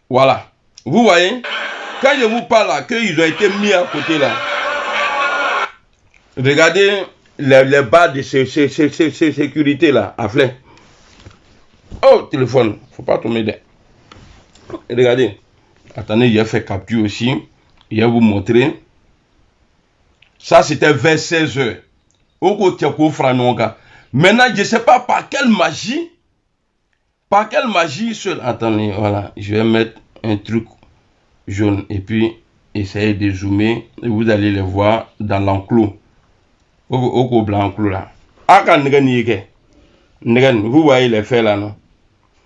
Voilà. Vous voyez, quand je vous parle là, qu'ils ont été mis à côté là, regardez les barres de sécurité là, à fleur. Oh, téléphone, faut pas tomber dedans. Regardez. Attendez, il a fait capture aussi. Il va vous montrer. Ça, c'était vers 16 h. Maintenant, je ne sais pas par quelle magie. Par quelle magie seul. Attendez, voilà. Je vais mettre un truc jaune. Et puis, essayer de zoomer. Et vous allez les voir dans l'enclos. Au blanc enclos là. Vous voyez les faits là, non?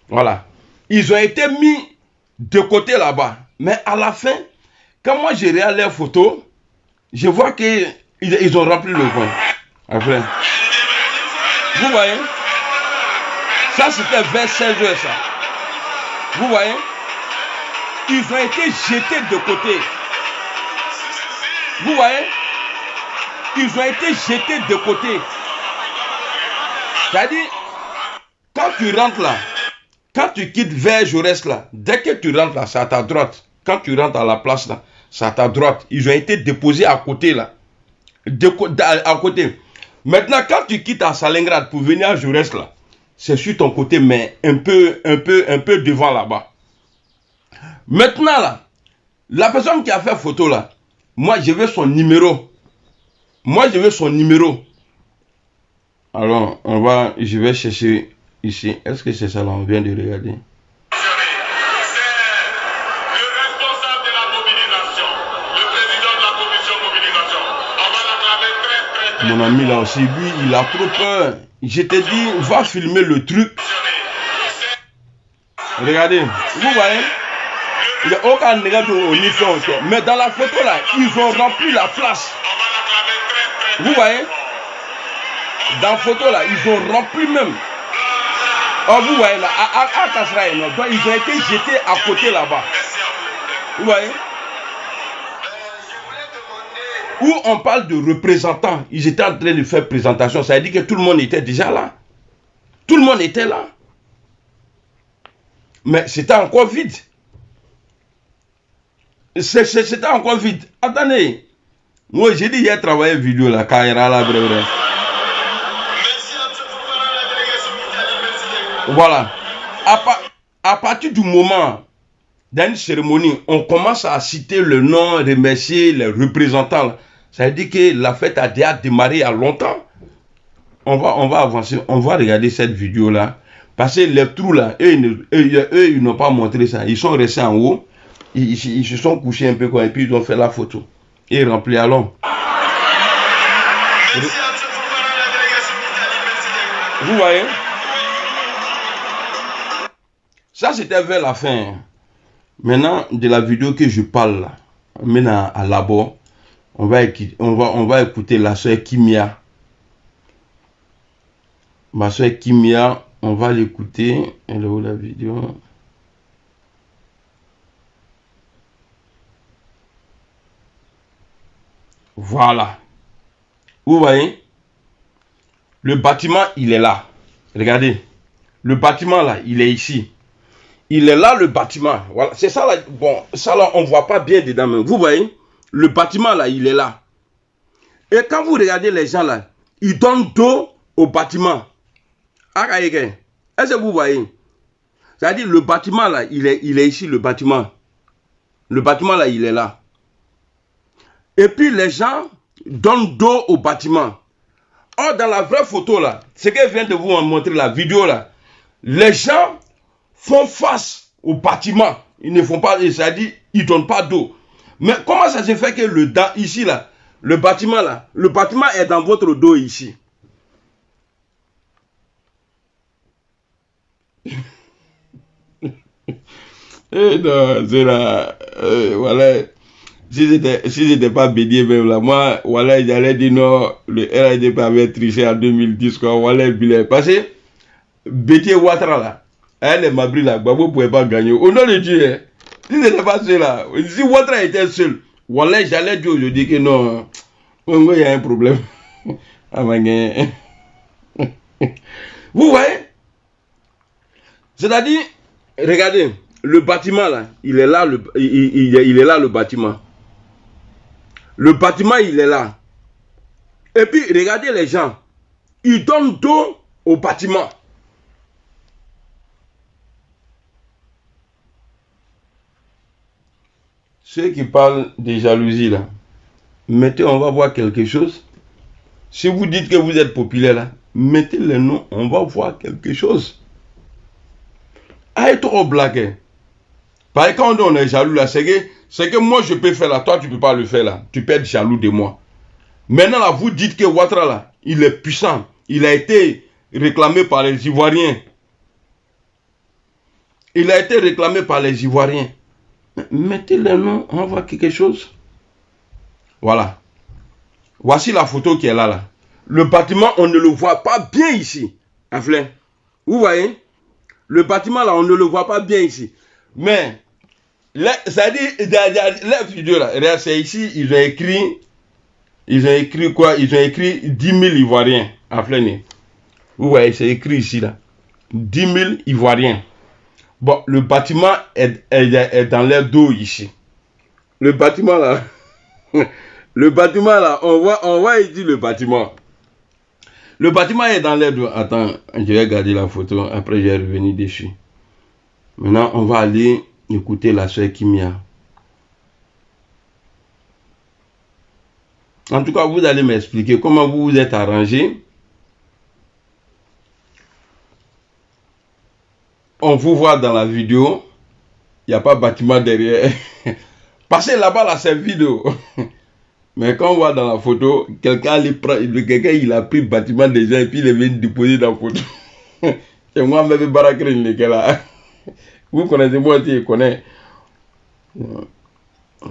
Voilà. Ils ont été mis de côté là-bas. Mais à la fin, quand moi je regarde leurs photos, je vois qu'ils ont rempli le coin. Après. Vous voyez? Ça, c'était vers 16 h, ça. Vous voyez? Ils ont été jetés de côté. Vous voyez? Ils ont été jetés de côté. C'est-à-dire, quand tu rentres là, quand tu quittes vers Jaurès là, dès que tu rentres là, c'est à ta droite. Quand tu rentres à la place là, c'est à ta droite. Ils ont été déposés à côté là. À côté. Maintenant, quand tu quittes à Stalingrad pour venir à Jaurès là, c'est sur ton côté, mais un peu devant là-bas. Maintenant là, la personne qui a fait photo là, moi je veux son numéro. Moi je veux son numéro. Alors, je vais chercher ici. Est-ce que c'est ça là? On vient de regarder. Mon ami là aussi, lui, il a trop peur. Je te dis, va filmer le truc. Regardez, vous voyez, il n'y a aucun négatif au niveau. Mais dans la photo là, ils ont rempli la place. Vous voyez, dans la photo là, ils ont rempli même. Oh, vous voyez là, à Kasraï, ils ont été jetés à côté là-bas. Vous voyez? Où on parle de représentants, ils étaient en train de faire présentation. Ça veut dire que tout le monde était déjà là. Tout le monde était là. Mais c'était encore vide. C'était encore vide. Attendez. Moi, j'ai dit, il y a travaillé vidéo là, Kaira là, bref. Voilà. À partir du moment, dans une cérémonie, on commence à citer le nom, remercier les représentants. Ça veut dire que la fête a déjà démarré il y a longtemps. On va avancer, on va regarder cette vidéo là. Parce que les trous là, eux ils n'ont pas montré ça. Ils sont restés en haut. Ils se sont couchés un peu quoi, et puis ils ont fait la photo. Et rempli à l'homme. Vous voyez? Ça c'était vers la fin. Maintenant, de la vidéo que je parle là, maintenant à Labo, on va écouter la soeur Kimia. Ma soeur Kimia, on va l'écouter. Elle est où la vidéo? Voilà. Vous voyez? Le bâtiment, il est là. Regardez. Le bâtiment là, il est ici. Il est là, le bâtiment. Voilà. C'est ça là. Bon, ça là, on ne voit pas bien dedans. Mais vous voyez? Le bâtiment là, il est là. Et quand vous regardez les gens là, ils donnent dos au bâtiment. Est-ce que vous voyez? C'est-à-dire le bâtiment là, il est ici, le bâtiment. Le bâtiment là, il est là. Et puis les gens donnent dos au bâtiment. Or, dans la vraie photo là, ce qu'elle vient de vous montrer, la vidéo là, les gens font face au bâtiment. Ils ne font pas, c'est-à-dire, ils ne donnent pas dos. Mais comment ça se fait que ici là, le bâtiment est dans votre dos ici? Non, c'est là, voilà. Si j'étais pas bédié même là, moi, voilà, j'allais dire non, le RADP avait triché en 2010, quoi, voilà, parce que Bédié Ouattara là, elle est Mabri là, Gbagbo ne pouvait pas gagner. Au nom de Dieu, hein. Si c'était pas seul là, si Ouattara était seul, voilà, j'allais dire aujourd'hui que non, il y a un problème. Vous voyez? C'est-à-dire, regardez, le bâtiment là, il est là, il est là le bâtiment. Le bâtiment, il est là. Et puis, regardez les gens. Ils donnent dos au bâtiment. Ceux qui parlent de jalousie là, mettez, on va voir quelque chose. Si vous dites que vous êtes populaire là, mettez le nom, on va voir quelque chose. Aïe, trop blague. Parce que quand on est jaloux là, c'est que moi je peux faire là, toi tu peux pas le faire là. Tu peux être jaloux de moi. Maintenant là, vous dites que Ouattara là, il est puissant. Il a été réclamé par les Ivoiriens. Il a été réclamé par les Ivoiriens. Mettez le nom, on va voir quelque chose. Voilà. Voici la photo qui est là. Le bâtiment, on ne le voit pas bien ici. Enfin, vous voyez? Le bâtiment là, on ne le voit pas bien ici. Mais, ça dit, la vidéo là, regarde, c'est ici, ils ont écrit quoi? Ils ont écrit 10 000 Ivoiriens. Enfin, vous voyez, c'est écrit ici là. 10 000 Ivoiriens. Bon, le bâtiment est dans l'air d'eau ici. Le bâtiment là, le bâtiment là, on voit ici le bâtiment. Le bâtiment est dans l'air d'eau. Attends, je vais garder la photo, après je vais revenir dessus. Maintenant, on va aller écouter la soeur Kimia. En tout cas, vous allez m'expliquer comment vous vous êtes arrangé. On vous voit dans la vidéo. Il n'y a pas de bâtiment derrière. Passez là-bas, là, c'est vidéo. Mais quand on voit dans la photo, quelqu'un il a pris le bâtiment des gens et puis il est venu déposer dans la photo. C'est moi, même Barakrin, là. Vous connaissez, moi aussi, je connais. On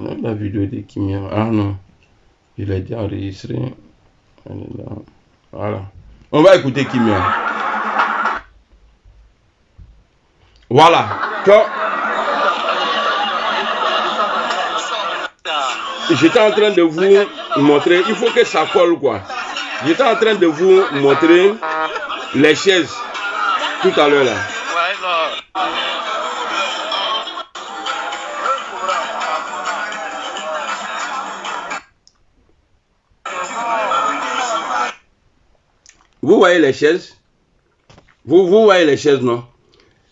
a la vidéo de Kimia. Ah non. Il a déjà enregistré. Voilà. On va écouter Kimia. Voilà. J'étais en train de vous montrer. Il faut que ça colle quoi. J'étais en train de vous montrer les chaises tout à l'heure là. Vous voyez les chaises? Vous voyez les chaises, non?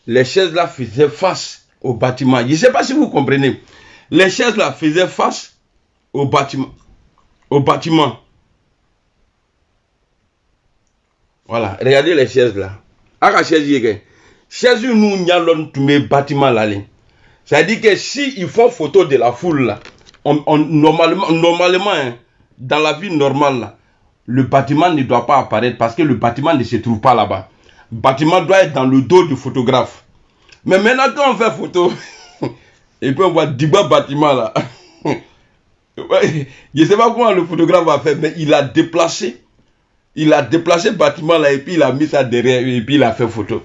Les chaises là faisaient face au bâtiment. Je ne sais pas si vous comprenez. Les chaises là faisaient face au bâtiment. Voilà, regardez les chaises là. Chaises nous n'allons tomber bâtiment là. C'est-à-dire que si ils font photo de la foule là, normalement hein, dans la vie normale là, le bâtiment ne doit pas apparaître parce que le bâtiment ne se trouve pas là-bas. Le bâtiment doit être dans le dos du photographe. Mais maintenant quand on fait photo, et puis on voit 10 bâtiments là. Je ne sais pas comment le photographe va faire, mais il a déplacé le bâtiment là et puis il a mis ça derrière et puis il a fait photo.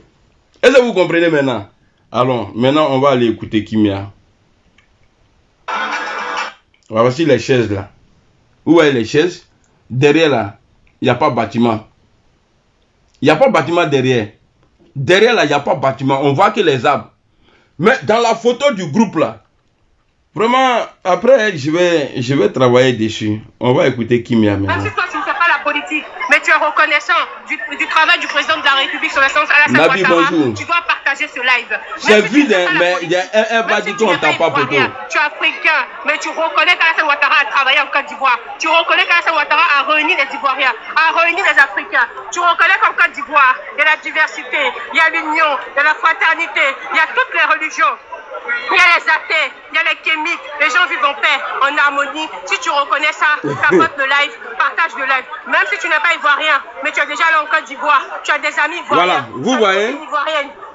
Est-ce que vous comprenez maintenant? Alors, maintenant on va aller écouter Kimia. Voici les chaises là. Où voyez les chaises? Derrière là, il n'y a pas de bâtiment. Il n'y a pas de bâtiment derrière. Derrière là, il n'y a pas de bâtiment. On voit que les arbres. Mais dans la photo du groupe là, vraiment, après, je vais travailler dessus. On va écouter Kimia maintenant. Même si toi, tu ne fais pas la politique, mais tu es reconnaissant du travail du président de la République sur l'essence Alassane Ouattara, tu dois partager ce live. C'est vide, mais il y a un pas du tout, on t'a pas photo. Tu es africain, mais tu reconnais qu'Alassane Ouattara a travaillé en Côte d'Ivoire. Tu reconnais qu'Alassane Ouattara a réuni les Ivoiriens, a réuni les Africains. Tu reconnais qu'en Côte d'Ivoire, il y a la diversité, il y a l'union, il y a la fraternité, il y a toutes les religions. Il y a les athées, il y a les kémiques, les gens vivent en paix, en harmonie. Si tu reconnais ça, tapote le live, partage le live. Même si tu n'es pas ivoirien, mais tu es déjà là en Côte d'Ivoire, tu as des amis ivoiriens. Voilà, vous voyez,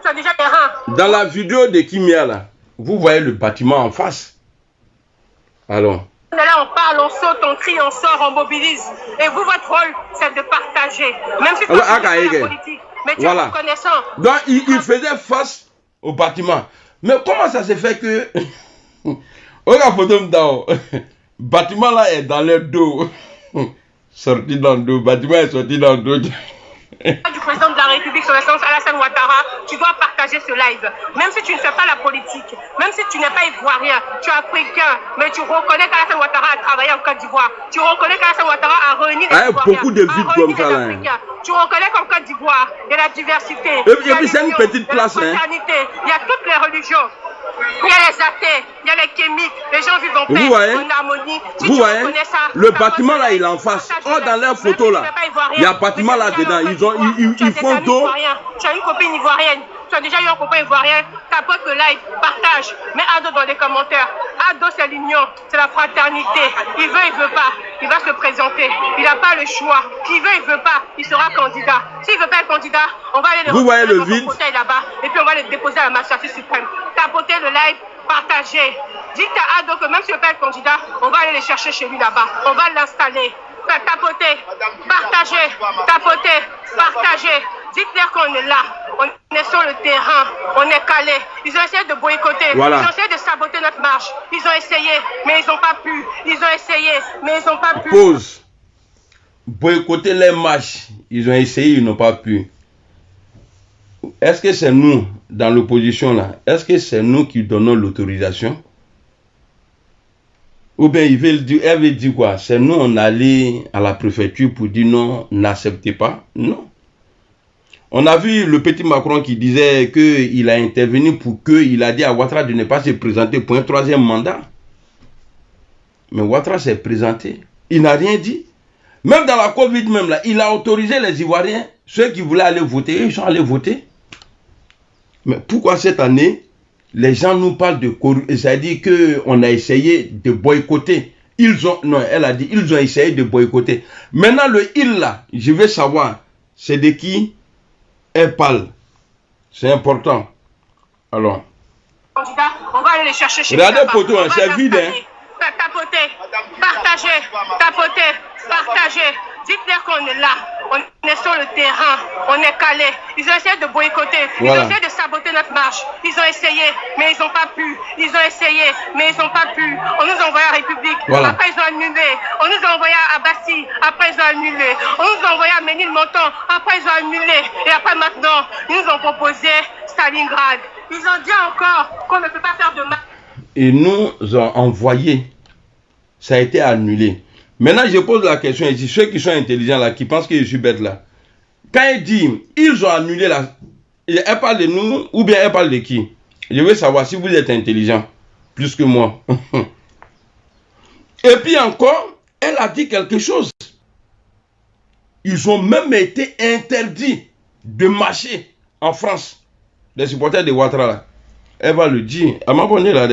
tu as déjà des reins. Dans la vidéo de Kimia là, vous voyez le bâtiment en face. Alors. On est là, on parle, on saute, on crie, on sort, on mobilise. Et vous, votre rôle, c'est de partager. Même si tu n'es pas la politique, mais tu es reconnaissant. Donc, il faisait face au bâtiment. Mais comment ça se fait que... Regarde photo d'en bâtiment là est dans le dos. Sorti dans le dos. Bâtiment est sorti dans le dos. Du président de la République, son excellence Alassane Ouattara, tu dois partager ce live. Même si tu ne fais pas la politique, même si tu n'es pas ivoirien, tu es africain, mais tu reconnais qu'Alassane Ouattara a travaillé en Côte d'Ivoire. Tu reconnais qu'Alassane Ouattara a réuni les Ivoiriens, beaucoup de vides comme ça là. Tu reconnais qu'en Côte d'Ivoire, il y a la diversité, et puis c'est une petite place, il y a toutes les religions. Il y a les athées, il y a les kémiques, les gens vivent en paix, en harmonie. Si vous voyez, le bâtiment là, il est en face. Oh, dans leur photo là, il y a un bâtiment là dedans. Ils font dos. Tu as une copine ivoirienne, tu as déjà eu un copain ivoirien, tapote le live, partage, mets Ado dans les commentaires. Ado, c'est l'union, c'est la fraternité. Il veut pas, il va se présenter. Il n'a pas le choix. Qui veut, il veut pas, il sera candidat. S'il veut pas être candidat, on va aller vous voyez le vide là-bas et puis on va le déposer à la magistrature suprême. Tapotez le live, partagez. Dites à Ado que même si il ne veut pas être candidat, on va aller les chercher chez lui là-bas. On va l'installer. Tapotez, partagez, tapotez, partagez. Dites-leur qu'on est là, on est sur le terrain, on est calé. Ils ont essayé de boycotter, ils ont essayé de saboter notre marche. Ils ont essayé, mais ils n'ont pas pu. Ils ont essayé, mais ils n'ont pas pu. Pause. Boycotter les marches, ils ont essayé, ils n'ont pas pu. Est-ce que c'est nous, dans l'opposition là, est-ce que c'est nous qui donnons l'autorisation? Ou bien elle veut dire quoi? C'est nous, on allait à la préfecture pour dire non, n'acceptez pas. Non. On a vu le petit Macron qui disait qu'il a intervenu pour qu'il a dit à Ouattara de ne pas se présenter pour un troisième mandat. Mais Ouattara s'est présenté. Il n'a rien dit. Même dans la Covid même là, il a autorisé les Ivoiriens, ceux qui voulaient aller voter, ils sont allés voter. Mais pourquoi cette année, les gens nous parlent de corruption? C'est-à-dire qu'on a essayé de boycotter. Elle a dit, ils ont essayé de boycotter. Maintenant, le il là, je veux savoir, c'est de qui elle parle. C'est important. Alors. On va aller les chercher chez regardez les photos, hein, c'est vide. Hein. Tapotez, partagez, tapotez, partagez. Dites-leur qu'on est là, on est sur le terrain, on est calé. Ils ont essayé de boycotter, ils ont essayé de saboter notre marche. Ils ont essayé, mais ils n'ont pas pu. Ils ont essayé, mais ils n'ont pas pu. On nous a envoyé à République, après ils ont annulé. On nous a envoyé à Bassi, après ils ont annulé. On nous a envoyé à Ménilmontant, après ils ont annulé. Et après maintenant, ils nous ont proposé Stalingrad. Ils ont dit encore qu'on ne peut pas faire de mal. Ils nous ont envoyé, ça a été annulé. Maintenant, je pose la question ici, ceux qui sont intelligents là, qui pensent que je suis bête là. Quand il dit, ils ont annulé là, elle parle de nous ou bien elle parle de qui? Je veux savoir si vous êtes intelligent, plus que moi. Et puis encore, elle a dit quelque chose. Ils ont même été interdits de marcher en France. Les supporters de Ouattara là. Elle va le dire. À ma bonne là,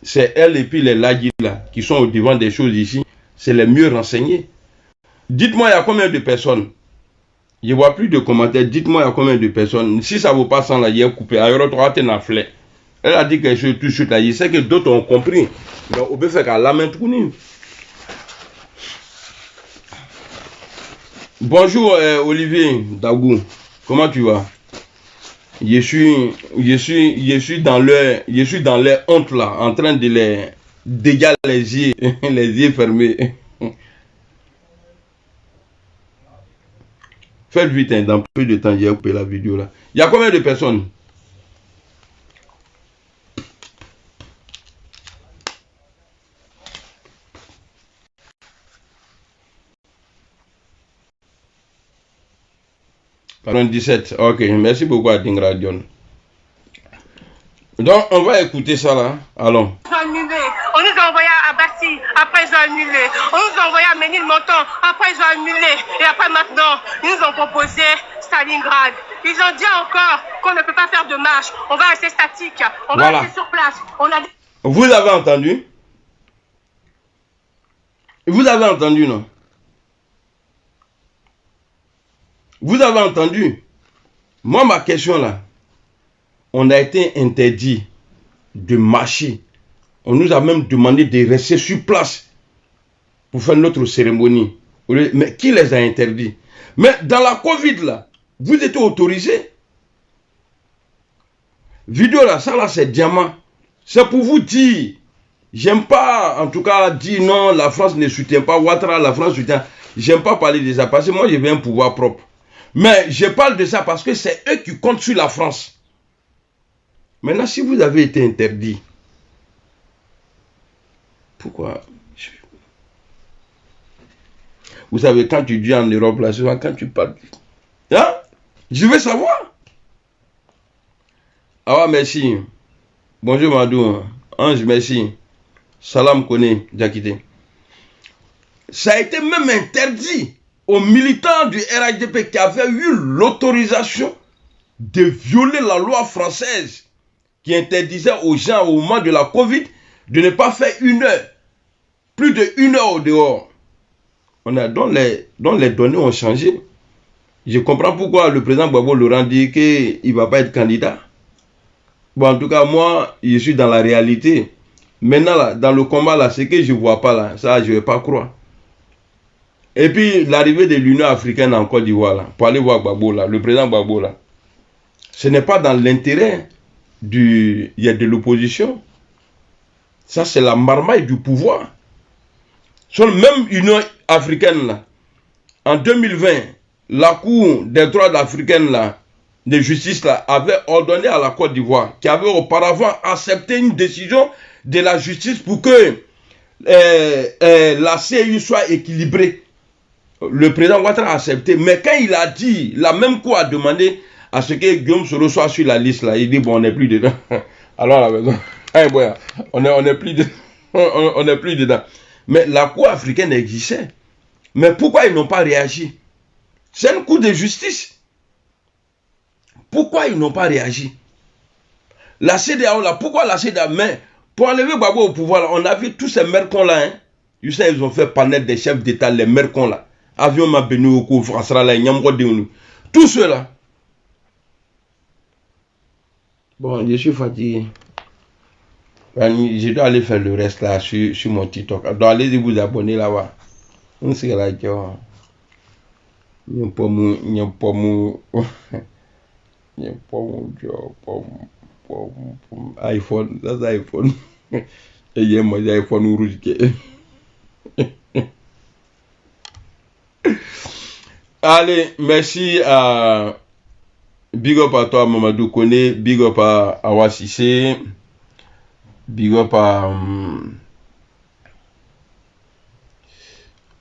c'est elle et puis les Lagis là qui sont au devant des choses ici. C'est les mieux renseignés. Dites-moi, il y a combien de personnes? Je ne vois plus de commentaires. Dites-moi, il y a combien de personnes? Si ça ne vaut pas 100 là, il est coupé. Elle a dit quelque chose tout de suite là. Je sais que d'autres ont compris. Donc, on peut faire qu'à la main tournée. Bonjour Olivier Dagou. Comment tu vas? Je suis dans leur honte là, en train de les dégager les yeux fermés. Faites vite, hein, dans peu de temps, j'ai coupé la vidéo là. Il y a combien de personnes? Pardon, 17. Ok, merci beaucoup à Dingra Dion. Donc, on va écouter ça là. Allons. Annulé. On nous a envoyé à Bassi, après ils ont annulé. On nous a envoyé à Ménilmontant, après ils ont annulé. Et après maintenant, ils nous ont proposé Stalingrad. Ils ont dit encore qu'on ne peut pas faire de marche. On va rester statique. On va rester sur place. Vous avez entendu? Vous avez entendu, non? Vous avez entendu? Moi, ma question là, on a été interdit de marcher. On nous a même demandé de rester sur place pour faire notre cérémonie. Mais qui les a interdits? Mais dans la Covid là, vous étiez autorisés. Vidéo là, ça là c'est diamant. C'est pour vous dire, j'aime pas en tout cas dire non, la France ne soutient pas Ouattara, la France soutient. J'aime pas parler de ça parce que moi j'ai un pouvoir propre. Mais je parle de ça parce que c'est eux qui comptent sur la France. Maintenant, si vous avez été interdit, pourquoi? Vous savez, quand tu dis en Europe, là, souvent quand tu parles, hein? Je veux savoir. Ah ouais, merci. Bonjour Madou. Ange, merci. Salam Kone, Diakité. Ça a été même interdit aux militants du RHDP qui avaient eu l'autorisation de violer la loi française qui interdisait aux gens au moment de la Covid de ne pas faire plus de 1 heure au dehors. Dont les données ont changé. Je comprends pourquoi le président Gbagbo Laurent dit qu'il ne va pas être candidat. Bon, en tout cas, moi, je suis dans la réalité. Maintenant, là, dans le combat, là, ce que je ne vois pas, là, ça, je ne vais pas croire. Et puis, l'arrivée de l'Union africaine en Côte d'Ivoire, là, pour aller voir Gbagbo, là, le président Gbagbo, là, ce n'est pas dans l'intérêt de l'opposition. Ça, c'est la marmaille du pouvoir. Sur même Union africaine, là, en 2020, la Cour des droits africaine, là, de justice là, avait ordonné à la Côte d'Ivoire, qui avait auparavant accepté une décision de la justice pour que la CEI soit équilibrée. Le président Ouattara a accepté, mais quand il a dit, la même Cour a demandé à ce que Guillaume Soro soit sur la liste là, il dit bon, on n'est plus dedans. Alors la maison, on n'est plus dedans. On n'est plus dedans. Mais la Cour africaine existait. Mais pourquoi ils n'ont pas réagi? C'est une cour de justice. Pourquoi ils n'ont pas réagi? La CEDEAO là, pourquoi la CEDEAO? Mais pour enlever Gbagbo au pouvoir, là, on a vu tous ces mercons là. Hein? Ils ont fait panel des chefs d'État, les mercons là. Avion Mabenu Oko, François là, Nyamgo Deonou. Tous ceux là. Bon, je suis fatigué. Je dois aller faire le reste là sur mon TikTok. Donc allez vous abonner là-bas. On sait là que iPhone, that's iPhone. Et il y a mon iPhone rouge. Allez, merci à big up à toi Mamadou Kone, big up à Awa Cissé, big up à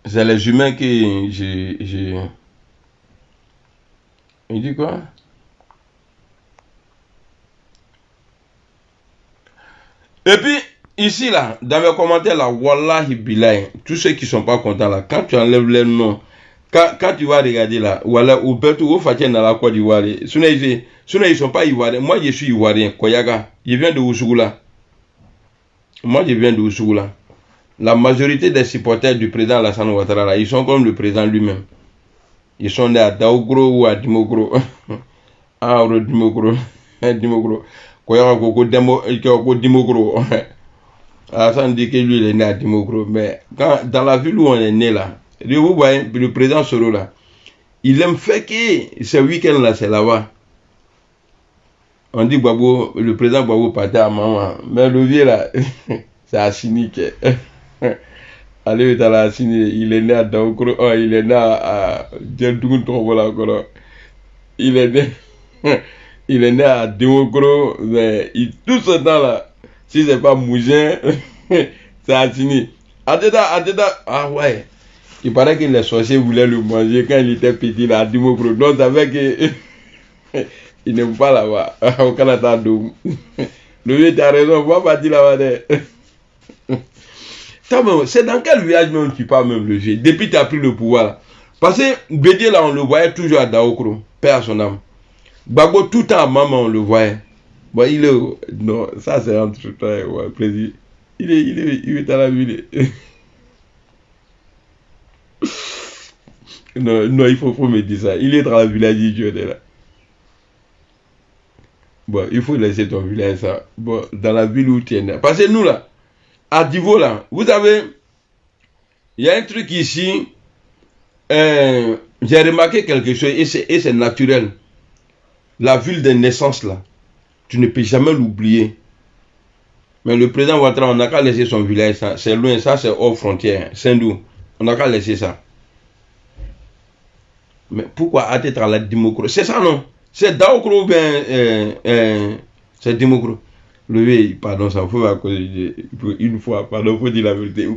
c'est les humains que j'ai. Il dit quoi? Et puis, ici, là, dans mes commentaires, là, Wallahi Bilaï, tous ceux qui ne sont pas contents, là, quand tu enlèves les noms, quand tu vas regarder, là, voilà, ou Betou, ou Fatien dans la Côte d'Ivoire, sinon ils ne sont pas ivoiriens. Moi, je suis ivoirien, Koyaga. Je viens de Ousougula. Moi, je viens de Ousougula. La majorité des supporters du président Alassane Ouattara, là, ils sont comme le président lui-même. Ils sont nés à Daougro ou à Dimogro. Ah, Dimogro. Dimogro. Dimogro. Alassane dit que lui, il est né à Dimogro. Mais dans la ville où on est né, là, vous voyez, le président Soro, là, il aime faire que ce week-end, là, c'est là-bas. On dit Gbagbo, le président Gbagbo partait à maman. Mais le vieux, là, c'est Assini qui est. Allez, il est né à Daoukro, il est né à Djeldoun Trovola. Il est né à Daoukro, mais tout ce temps-là, si c'est pas Mougin, c'est Assini. Ah ouais, il paraît que les sorciers voulaient le manger quand il était petit là, à Daoukro. Donc, ça fait que il n'aime pas là-bas, au Canada. Le vieux, tu as raison, on va partir là-bas. C'est dans quel village même tu parles même le vieux? Depuis que tu as pris le pouvoir là. Parce que Bédié là, on le voyait toujours à Daoukro, paix à son âme. Gbagbo tout le temps à maman, on le voyait. Bon, il est. Non, ça c'est entre toi et moi, plaisir. Il est à la ville. Non, il faut me dire ça. Il est dans la village idiot là. Bon, il faut laisser ton village ça. Bon, dans la ville où tu es né. Parce que nous là, à Divo là, vous savez, il y a un truc ici, j'ai remarqué quelque chose et c'est naturel. La ville de naissance là, tu ne peux jamais l'oublier. Mais le président Ouattara, on n'a qu'à laisser son village, c'est loin, ça c'est hors frontière, Saint-Dou, on n'a qu'à laisser ça. Mais pourquoi être à la démocratie? C'est ça, non? C'est Daokro ou bien c'est démocratie? Le pardon, ça faut à cause une fois, pardon, faut dire la vérité.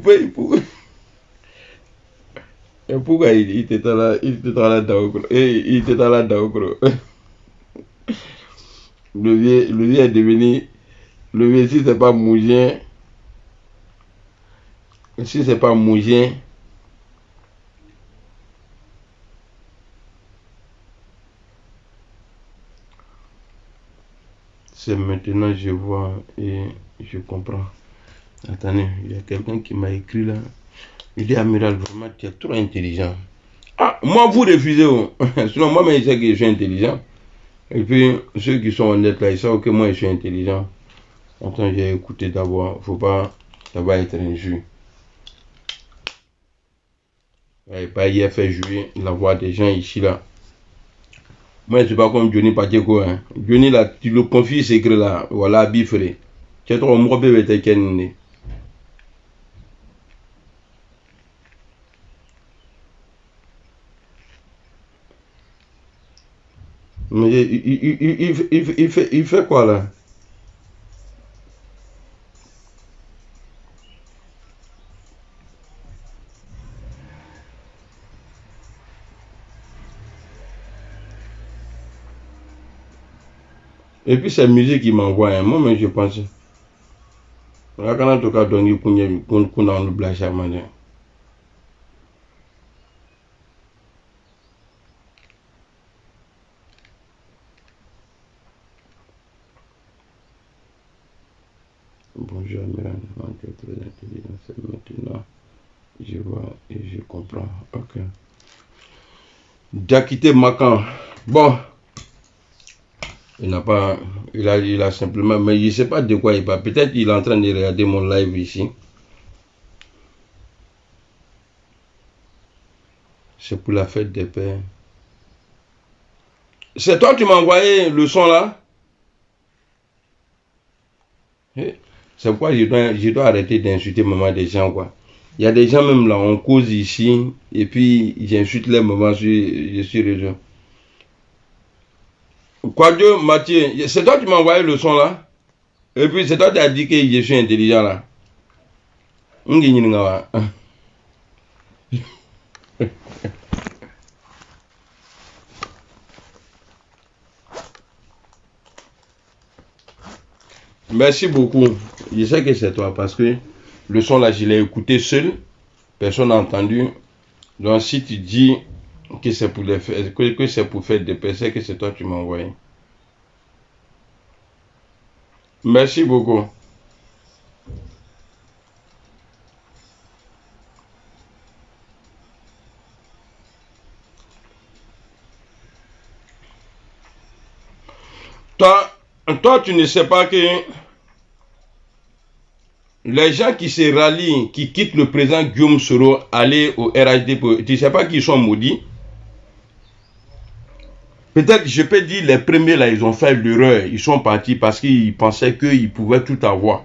Pourquoi il était là, Daokro? Il était là, Daokro. Le vieux est devenu, le vieux, si c'est pas Mougien, si c'est pas Mougien, c'est maintenant je vois et je comprends. Attendez, il y a quelqu'un qui m'a écrit là. Il dit Amiral, vraiment, tu es trop intelligent. Ah, moi, vous refusez. Sinon, moi-même, je sais que je suis intelligent. Et puis, ceux qui sont honnêtes là, ils savent que moi, je suis intelligent. Attends, j'ai écouté d'abord. Faut pas, ça va être injure. Et pas hier faire jouer la voix des gens ici là. Moi, je ne suis pas comme Johnny Pacheco. Hein. Johnny là, tu le confies secret là. Voilà, bifré. Tu es trop moi, bébé, t'es qu'un. Mais il fait quoi là? Et puis c'est musique qui m'envoie. Hein. Moi-même, je pense. Là, quand en tout cas, donc, qu'on a un doublage à manger. Bonjour, Milan. Tu es très intelligent. C'est maintenant. Je vois et je comprends. Ok. Diakité Macan. Bon. Il n'a pas. Il a simplement. Mais je ne sais pas de quoi il parle. Peut-être qu'il est en train de regarder mon live ici. C'est pour la fête des pères. C'est toi qui m'as envoyé le son là? C'est pourquoi je dois arrêter d'insulter maman des gens quoi. Il y a des gens même là, on cause ici et puis j'insulte les mamans sur réseau. Quoi Dieu, Mathieu, c'est toi qui m'as envoyé le son là? Et puis c'est toi qui as dit que je suis intelligent là. Merci beaucoup. Je sais que c'est toi parce que le son là, je l'ai écouté seul. Personne n'a entendu. Donc si tu dis que c'est pour que c'est pour faire des personnes, que c'est toi qui m'as envoyé. Merci beaucoup. Toi, tu ne sais pas que les gens qui se rallient, qui quittent le président Guillaume Soro, aller au RHD, tu ne sais pas qu'ils sont maudits. Peut-être, je peux dire, les premiers là, ils ont fait l'erreur. Ils sont partis parce qu'ils pensaient qu'ils pouvaient tout avoir.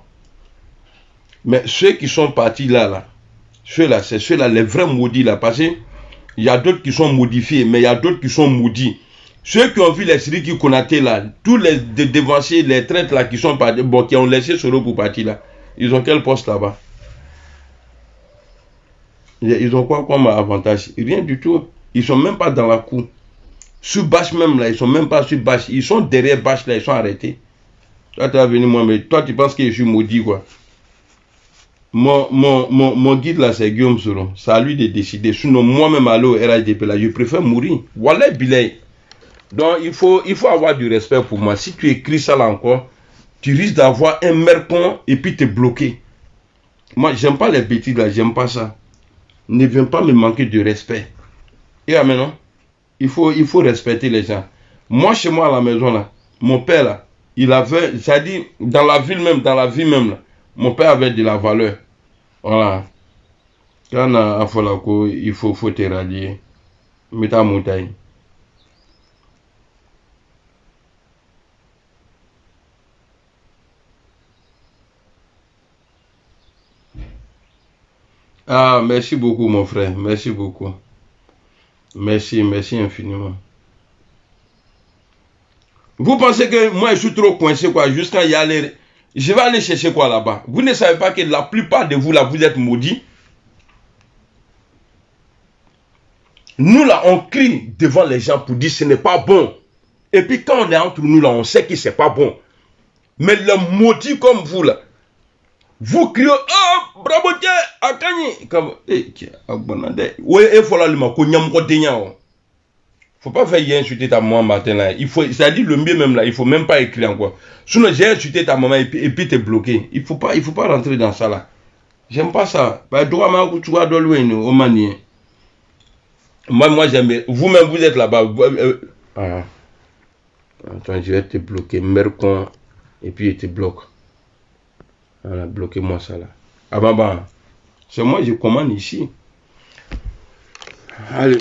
Mais ceux qui sont partis là, ceux-là, c'est ceux-là, les vrais maudits là, parce qu'il y a d'autres qui sont modifiés, mais il y a d'autres qui sont maudits. Ceux qui ont vu les séries qui Konaté là, tous les devanciers, les traites là qui sont partis, bon, qui ont laissé Soro pour partir là, ils ont quel poste là-bas? Ils ont quoi comme avantage? Rien du tout. Ils sont même pas dans la cour. Sur Bâche même là, ils sont même pas sur Bâche. Ils sont derrière Bâche là, ils sont arrêtés. Toi, tu vas venir moi, mais toi, tu penses que je suis maudit quoi? Mon guide là, c'est Guillaume Soro. C'est à lui de décider. Sinon, moi-même, aller au RHDP là, je préfère mourir. Voilà, Bilay. Donc, il faut avoir du respect pour moi. Si tu écris ça là encore, tu risques d'avoir un mercon et puis te bloquer. Moi, j'aime pas les bêtises là, j'aime pas ça. Ne viens pas me manquer de respect. Et maintenant, il faut respecter les gens. Moi, chez moi à la maison là, mon père là, il avait, c'est-à-dire, dans la ville même, dans la vie même là, mon père avait de la valeur. Voilà. Quand à Folako, il faut te rallier. Mets ta montagne. Ah, merci beaucoup, mon frère. Merci beaucoup. Merci, merci infiniment. Vous pensez que moi je suis trop coincé quoi, juste quand il y a les... Je vais aller chercher quoi là-bas? Vous ne savez pas que la plupart de vous là, vous êtes maudits? Nous là, on crie devant les gens pour dire ce n'est pas bon. Et puis quand on est entre nous là, on sait que c'est pas bon. Mais les maudits comme vous là, vous criez, oh, bravo Dieu, Akani. Comme, il faut pas faire insulter ta maman matin là. Il faut, c'est-à-dire le mieux même là, il faut même pas écrire encore. Sinon j'ai insulté ta maman et puis t'es bloqué. Il faut pas rentrer dans ça là. J'aime pas ça. Moi j'aime. Vous-même vous êtes là-bas. Attends, je vais te bloquer, mercon. Et puis il te bloque. Voilà, bloquez-moi ça là. Ah bah, c'est moi je commande ici. Allez.